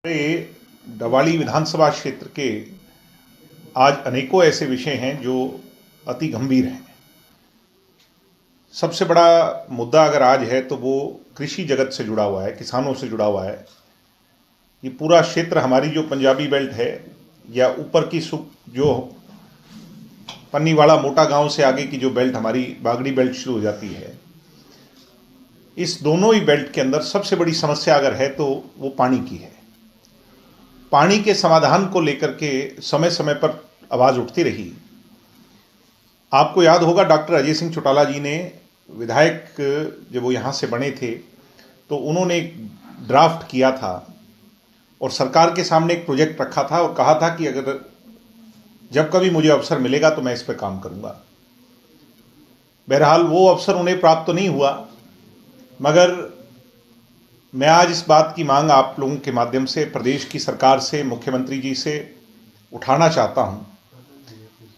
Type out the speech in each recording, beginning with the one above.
हमारे डवाली विधानसभा क्षेत्र के आज अनेकों ऐसे विषय हैं जो अति गंभीर हैं। सबसे बड़ा मुद्दा अगर आज है तो वो कृषि जगत से जुड़ा हुआ है, किसानों से जुड़ा हुआ है। ये पूरा क्षेत्र हमारी जो पंजाबी बेल्ट है या ऊपर की जो पन्नीवाड़ा मोटा गांव से आगे की जो बेल्ट हमारी बागड़ी बेल्ट शुरू हो जाती है, इस दोनों ही बेल्ट के अंदर सबसे बड़ी समस्या अगर है तो वो पानी की है। पानी के समाधान को लेकर के समय समय पर आवाज़ उठती रही। आपको याद होगा डॉक्टर अजय सिंह चौटाला जी ने विधायक जब वो यहाँ से बने थे तो उन्होंने एक ड्राफ्ट किया था और सरकार के सामने एक प्रोजेक्ट रखा था और कहा था कि अगर जब कभी मुझे अवसर मिलेगा तो मैं इस पर काम करूँगा। बहरहाल वो अवसर उन्हें प्राप्त तो नहीं हुआ, मगर मैं आज इस बात की मांग आप लोगों के माध्यम से प्रदेश की सरकार से, मुख्यमंत्री जी से उठाना चाहता हूं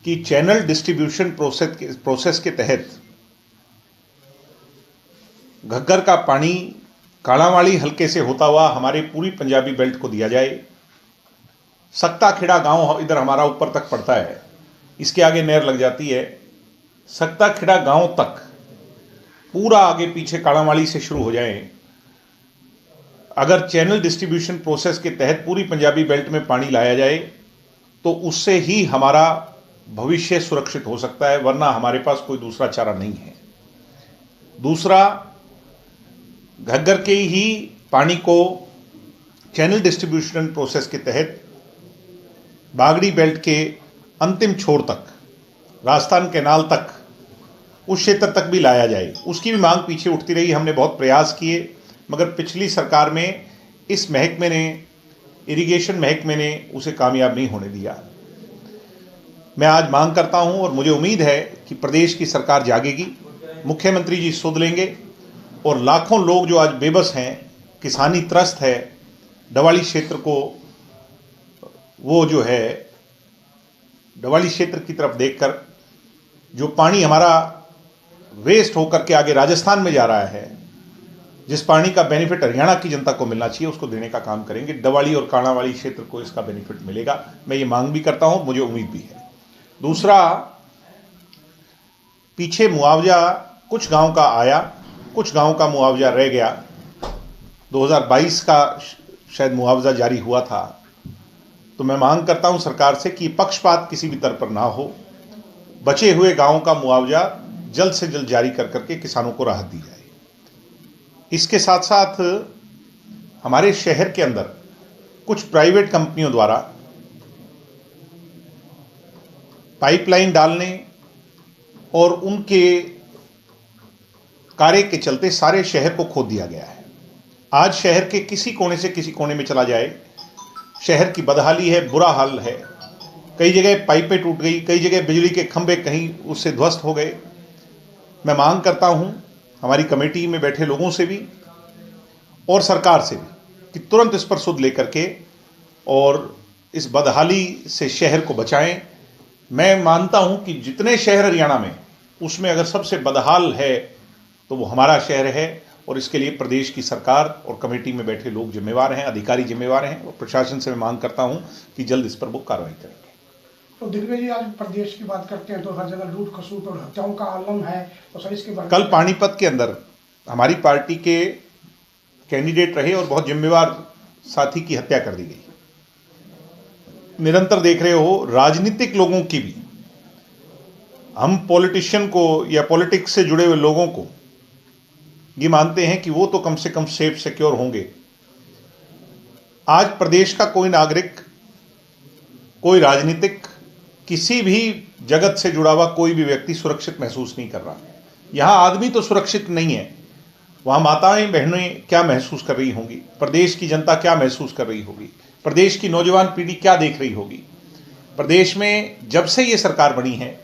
कि चैनल डिस्ट्रीब्यूशन प्रोसेस के तहत घग्गर का पानी कालावाड़ी हल्के से होता हुआ हमारे पूरी पंजाबी बेल्ट को दिया जाए। सक्ता खेड़ा गांव इधर हमारा ऊपर तक पड़ता है, इसके आगे नहर लग जाती है। सक्ता खेड़ा गांव तक पूरा आगे पीछे कालावाड़ी से शुरू हो जाए। अगर चैनल डिस्ट्रीब्यूशन प्रोसेस के तहत पूरी पंजाबी बेल्ट में पानी लाया जाए तो उससे ही हमारा भविष्य सुरक्षित हो सकता है, वरना हमारे पास कोई दूसरा चारा नहीं है। दूसरा, घग्गर के ही पानी को चैनल डिस्ट्रीब्यूशन प्रोसेस के तहत बागड़ी बेल्ट के अंतिम छोर तक, राजस्थान कैनाल तक, उस क्षेत्र तक भी लाया जाए। उसकी भी मांग पीछे उठती रही। हमने बहुत प्रयास किए, मगर पिछली सरकार में इस महकमे ने, इरिगेशन महकमे ने उसे कामयाब नहीं होने दिया। मैं आज मांग करता हूं और मुझे उम्मीद है कि प्रदेश की सरकार जागेगी, मुख्यमंत्री जी सुध लेंगे और लाखों लोग जो आज बेबस हैं, किसानी त्रस्त है, डवाली क्षेत्र को वो जो है डवाली क्षेत्र की तरफ देखकर जो पानी हमारा वेस्ट होकर के आगे राजस्थान में जा रहा है, जिस पानी का बेनिफिट हरियाणा की जनता को मिलना चाहिए, उसको देने का काम करेंगे। डवाली और काणावाड़ी क्षेत्र को इसका बेनिफिट मिलेगा। मैं ये मांग भी करता हूं, मुझे उम्मीद भी है। दूसरा, पीछे मुआवजा कुछ गांव का आया, कुछ गांव का मुआवजा रह गया। 2022 का शायद मुआवजा जारी हुआ था। तो मैं मांग करता हूं सरकार से कि पक्षपात किसी भी तरह पर ना हो, बचे हुए गांवों का मुआवजा जल्द से जल्द जारी कर करके किसानों को राहत दी जाए। इसके साथ साथ हमारे शहर के अंदर कुछ प्राइवेट कंपनियों द्वारा पाइपलाइन डालने और उनके कार्य के चलते सारे शहर को खोद दिया गया है। आज शहर के किसी कोने से किसी कोने में चला जाए, शहर की बदहाली है, बुरा हाल है। कई जगह पाइपें टूट गई, कई जगह बिजली के खंभे कहीं उससे ध्वस्त हो गए। मैं मांग करता हूं हमारी कमेटी में बैठे लोगों से भी और सरकार से भी कि तुरंत इस पर सुध लेकर के और इस बदहाली से शहर को बचाएं। मैं मानता हूं कि जितने शहर हरियाणा में, उसमें अगर सबसे बदहाल है तो वो हमारा शहर है और इसके लिए प्रदेश की सरकार और कमेटी में बैठे लोग जिम्मेवार हैं, अधिकारी जिम्मेवार हैं। और प्रशासन से मैं मांग करता हूं कि जल्द इस पर वो कार्रवाई करेंगे। तो दिग्विजय जी, आज प्रदेश की बात करते हैं तो हर जगह लूट खसूट और हत्याओं का आलम है, तो सर इसके बारे में। कल पानीपत के अंदर हमारी पार्टी के कैंडिडेट रहे और बहुत जिम्मेवार साथी की हत्या कर दी गई। निरंतर देख रहे हो राजनीतिक लोगों की भी, हम पॉलिटिशियन को या पॉलिटिक्स से जुड़े हुए लोगों को ये मानते हैं कि वो तो कम से कम सेफ सिक्योर होंगे। आज प्रदेश का कोई नागरिक, कोई राजनीतिक, किसी भी जगत से जुड़ा हुआ कोई भी व्यक्ति सुरक्षित महसूस नहीं कर रहा। यहां आदमी तो सुरक्षित नहीं है, वहां माताएं बहनें क्या महसूस कर रही होंगी, प्रदेश की जनता क्या महसूस कर रही होगी, प्रदेश की नौजवान पीढ़ी क्या देख रही होगी। प्रदेश में जब से ये सरकार बनी है,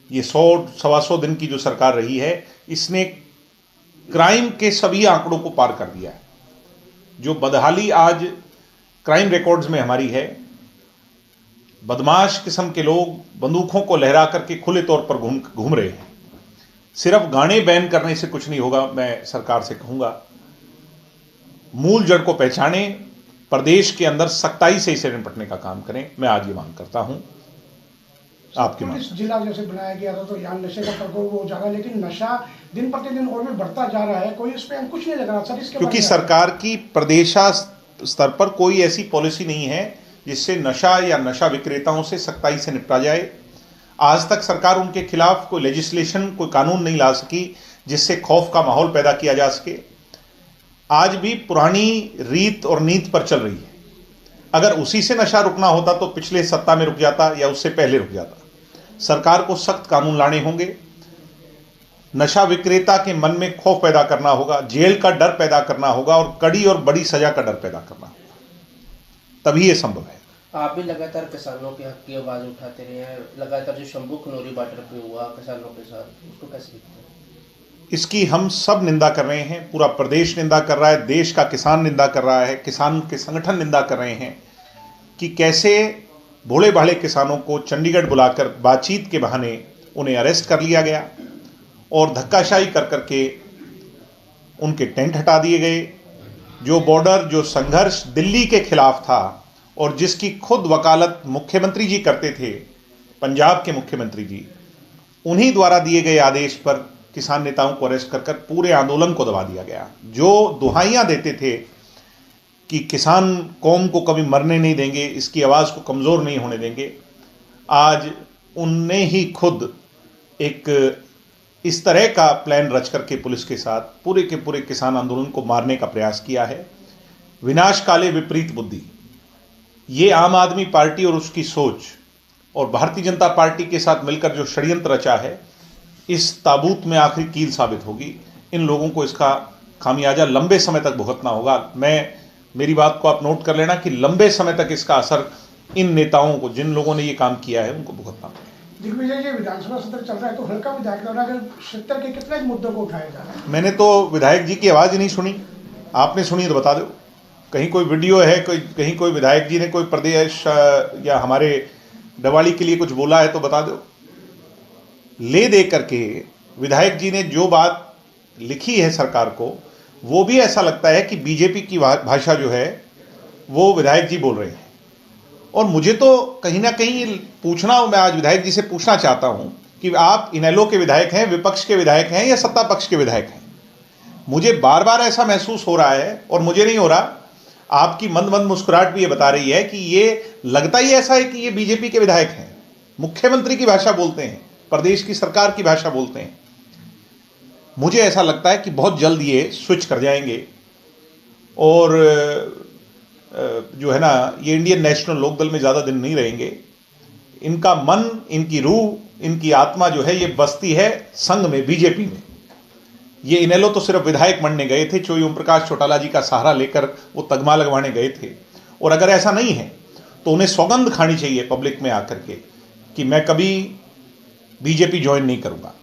ये 100-125 दिन की जो सरकार रही है, इसने क्राइम के सभी आंकड़ों को पार कर दिया है। जो बदहाली आज क्राइम रिकॉर्ड्स में हमारी है, बदमाश किस्म के लोग बंदूकों को लहरा करके खुले तौर पर घूम रहे हैं। सिर्फ गाने बैन करने से कुछ नहीं होगा। मैं सरकार से कहूंगा, मूल जड़ को पहचाने प्रदेश के अंदर सख्ताई से इसे निपटने का काम करें। मैं आज ये मांग करता हूं आपकी मांग। पुलिस जिला जैसे बनाया गया था तो यहाँ नशे का प्रकोप हो जा रहा है, लेकिन नशा दिन प्रतिदिन और भी बढ़ता जा रहा है, कोई इस पे अंकुश नहीं लग रहा सर। इसके क्योंकि बारे में सरकार की प्रदेशा स्तर पर कोई ऐसी पॉलिसी नहीं है जिससे नशा या नशा विक्रेताओं से सख्ताई से निपटा जाए। आज तक सरकार उनके खिलाफ कोई लेजिस्लेशन, कोई कानून नहीं ला सकी जिससे खौफ का माहौल पैदा किया जा सके। आज भी पुरानी रीत और नीति पर चल रही है। अगर उसी से नशा रुकना होता तो पिछले सत्ता में रुक जाता या उससे पहले रुक जाता। सरकार को सख्त कानून लाने होंगे, नशा विक्रेता के मन में खौफ पैदा करना होगा, जेल का डर पैदा करना होगा और कड़ी और बड़ी सजा का डर पैदा करना होगा, तभी ये संभव है। आप भी लगातार किसानों के हक की आवाज उठाते रहे हैं, लगातार जो शंभू खनौरी बॉर्डर पे हुआ किसानों के साथ, उसको कैसे देखते हैं? इसकी हम सब निंदा कर रहे हैं, पूरा प्रदेश निंदा कर रहा है, देश का किसान निंदा कर रहा है, किसान के संगठन निंदा कर रहे हैं कि कैसे भोले भाले किसानों को चंडीगढ़ बुलाकर बातचीत के बहाने उन्हें अरेस्ट कर लिया गया और धक्काशाही कर करके उनके टेंट हटा दिए गए। जो बॉर्डर, जो संघर्ष दिल्ली के खिलाफ था और जिसकी खुद वकालत मुख्यमंत्री जी करते थे, पंजाब के मुख्यमंत्री जी, उन्हीं द्वारा दिए गए आदेश पर किसान नेताओं को अरेस्ट कर पूरे आंदोलन को दबा दिया गया। जो दुहाइयां देते थे कि किसान कौम को कभी मरने नहीं देंगे, इसकी आवाज़ को कमज़ोर नहीं होने देंगे, आज उनने ही खुद एक इस तरह का प्लान रच करके पुलिस के साथ पूरे के पूरे किसान आंदोलन को मारने का प्रयास किया है। विनाश काले विपरीत बुद्धि, ये आम आदमी पार्टी और उसकी सोच और भारतीय जनता पार्टी के साथ मिलकर जो षड्यंत्र रचा है, इस ताबूत में आखिरी कील साबित होगी। इन लोगों को इसका खामियाजा लंबे समय तक भुगतना होगा। मेरी बात को आप नोट कर लेना कि लंबे समय तक इसका असर इन नेताओं को, जिन लोगों ने ये काम किया है, उनको भुगतना होगा। दिग्विजय जी, विधानसभा सत्र चल रहा है तो हल्का विधायक द्वारा क्षेत्र के कितने मुद्दों को उठाया जा रहा है? मैंने तो विधायक जी की आवाज़ ही नहीं सुनी, आपने सुनी तो बता दो। कहीं कोई वीडियो है, कहीं कोई विधायक जी ने कोई प्रदेश या हमारे दिवाली के लिए कुछ बोला है तो बता दो। ले दे करके विधायक जी ने जो बात लिखी है सरकार को, वो भी ऐसा लगता है कि बीजेपी की भाषा जो है वो विधायक जी बोल रहे हैं। और मुझे तो कहीं ना कहीं मैं आज विधायक जी से पूछना चाहता हूं कि आप इनेलो के विधायक हैं, विपक्ष के विधायक हैं या सत्ता पक्ष के विधायक हैं? मुझे बार बार ऐसा महसूस हो रहा है, और मुझे नहीं हो रहा, आपकी मंद मंद मुस्कुराहट भी ये बता रही है कि ये लगता ही ऐसा है कि ये बीजेपी के विधायक हैं, मुख्यमंत्री की भाषा बोलते हैं, प्रदेश की सरकार की भाषा बोलते हैं। मुझे ऐसा लगता है कि बहुत जल्द ये स्विच कर जाएंगे और जो है ना, ये इंडियन नेशनल लोकदल में ज़्यादा दिन नहीं रहेंगे। इनका मन, इनकी रूह, इनकी आत्मा जो है ये बसती है संघ में, बीजेपी में। ये इनेलो तो सिर्फ विधायक बनने गए थे, चोई ओम प्रकाश चौटाला जी का सहारा लेकर वो तगमा लगवाने गए थे। और अगर ऐसा नहीं है तो उन्हें सौगंध खानी चाहिए पब्लिक में आकर के कि मैं कभी बीजेपी ज्वाइन नहीं करूँगा।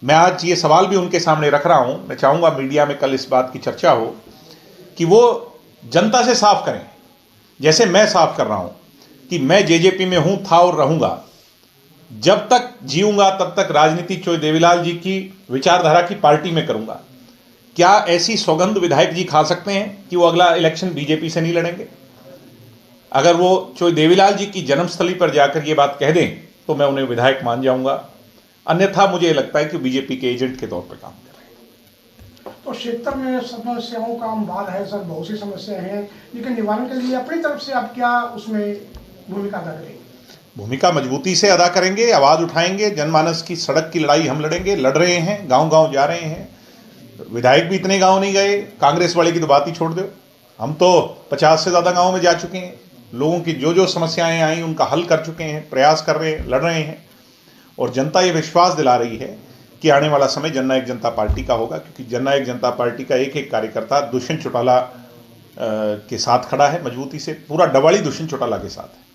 मैं आज ये सवाल भी उनके सामने रख रहा हूँ। मैं चाहूँगा मीडिया में कल इस बात की चर्चा हो कि वो जनता से साफ करें, जैसे मैं साफ कर रहा हूँ कि मैं जेजेपी में हूँ, था और रहूँगा। जब तक जीऊँगा तब तक राजनीति चोई देवीलाल जी की विचारधारा की पार्टी में करूँगा। क्या ऐसी सौगंध विधायक जी खा सकते हैं कि वो अगला इलेक्शन बीजेपी से नहीं लड़ेंगे? अगर वो चोई देवीलाल जी की जन्मस्थली पर जाकर ये बात कह दें तो मैं उन्हें विधायक मान जाऊँगा, अन्यथा मुझे लगता है कि बीजेपी के एजेंट के तौर पर काम कर रहे हैं। तो क्षेत्र में समस्याओं का अंबार है सर, बहुत सी समस्याएं हैं, लेकिन निवारण के लिए अपनी तरफ से आप क्या उसमें भूमिका अदा करेंगे? भूमिका मजबूती से अदा करेंगे, आवाज़ उठाएंगे, जनमानस की सड़क की लड़ाई हम लड़ेंगे, लड़ रहे हैं, गांव गांव जा रहे हैं। विधायक भी इतने गांव नहीं गए, कांग्रेस वाले की तो बात ही छोड़ दो। हम तो 50 से ज़्यादा गाँव में जा चुके हैं, लोगों की जो जो समस्याएं आई उनका हल कर चुके हैं, प्रयास कर रहे हैं, लड़ रहे हैं। और जनता ये विश्वास दिला रही है कि आने वाला समय जननायक जनता पार्टी का होगा, क्योंकि जननायक जनता पार्टी का एक एक कार्यकर्ता दुष्यंत चौटाला के साथ खड़ा है मजबूती से। पूरा डवाली दुष्यंत चौटाला के साथ है।